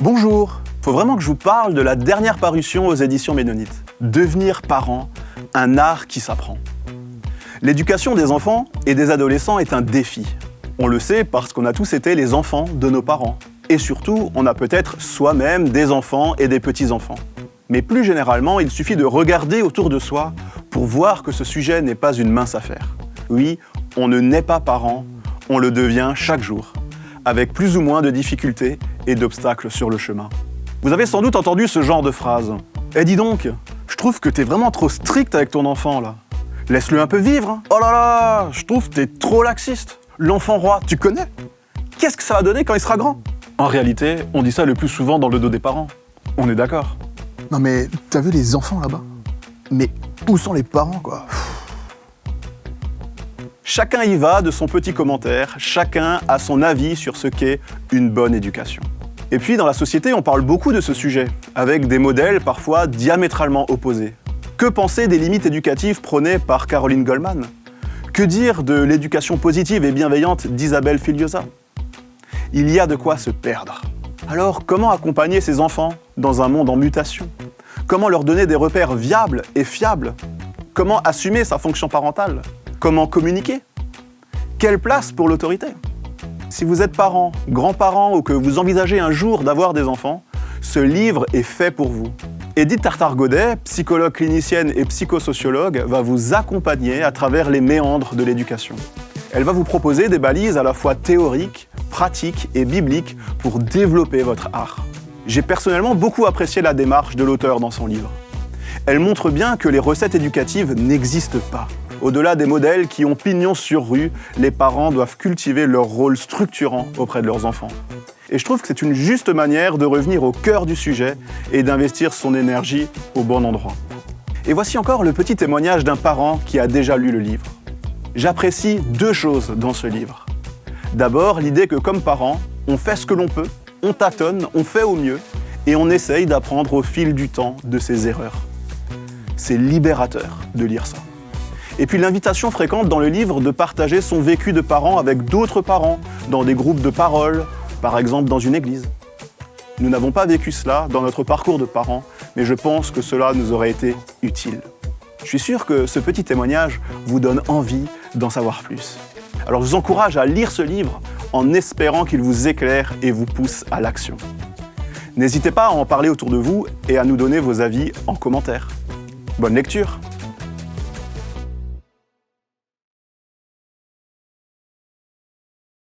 Bonjour, faut vraiment que je vous parle de la dernière parution aux éditions Ménonites. Devenir parent, un art qui s'apprend. L'éducation des enfants et des adolescents est un défi. On le sait parce qu'on a tous été les enfants de nos parents. Et surtout, on a peut-être soi-même des enfants et des petits-enfants. Mais plus généralement, il suffit de regarder autour de soi pour voir que ce sujet n'est pas une mince affaire. Oui, on ne naît pas parent, on le devient chaque jour, avec plus ou moins de difficultés et d'obstacles sur le chemin. Vous avez sans doute entendu ce genre de phrase. « Eh dis donc, je trouve que t'es vraiment trop strict avec ton enfant là. Laisse-le un peu vivre, hein. Oh là là, je trouve que t'es trop laxiste. L'enfant roi, tu connais? Qu'est-ce que ça va donner quand il sera grand ?» En réalité, on dit ça le plus souvent dans le dos des parents. On est d'accord. Non mais, t'as vu les enfants là-bas? Mais où sont les parents, quoi? Chacun y va de son petit commentaire, chacun a son avis sur ce qu'est une bonne éducation. Et puis dans la société, on parle beaucoup de ce sujet, avec des modèles parfois diamétralement opposés. Que penser des limites éducatives prônées par Caroline Goldman? Que dire de l'éducation positive et bienveillante d'Isabelle Filiosa? Il y a de quoi se perdre. Alors comment accompagner ces enfants dans un monde en mutation? Comment leur donner des repères viables et fiables? Comment assumer sa fonction parentale? Comment communiquer? Quelle place pour l'autorité? Si vous êtes parent, grand-parent ou que vous envisagez un jour d'avoir des enfants, ce livre est fait pour vous. Edith Tartare-Godet, psychologue clinicienne et psychosociologue, va vous accompagner à travers les méandres de l'éducation. Elle va vous proposer des balises à la fois théoriques, pratiques et bibliques pour développer votre art. J'ai personnellement beaucoup apprécié la démarche de l'auteur dans son livre. Elle montre bien que les recettes éducatives n'existent pas. Au-delà des modèles qui ont pignon sur rue, les parents doivent cultiver leur rôle structurant auprès de leurs enfants. Et je trouve que c'est une juste manière de revenir au cœur du sujet et d'investir son énergie au bon endroit. Et voici encore le petit témoignage d'un parent qui a déjà lu le livre. J'apprécie deux choses dans ce livre. D'abord, l'idée que comme parent, on fait ce que l'on peut, on tâtonne, on fait au mieux et on essaye d'apprendre au fil du temps de ses erreurs. C'est libérateur de lire ça. Et puis l'invitation fréquente dans le livre de partager son vécu de parent avec d'autres parents, dans des groupes de parole, par exemple dans une église. Nous n'avons pas vécu cela dans notre parcours de parents, mais je pense que cela nous aurait été utile. Je suis sûr que ce petit témoignage vous donne envie d'en savoir plus. Alors je vous encourage à lire ce livre en espérant qu'il vous éclaire et vous pousse à l'action. N'hésitez pas à en parler autour de vous et à nous donner vos avis en commentaire. Bonne lecture!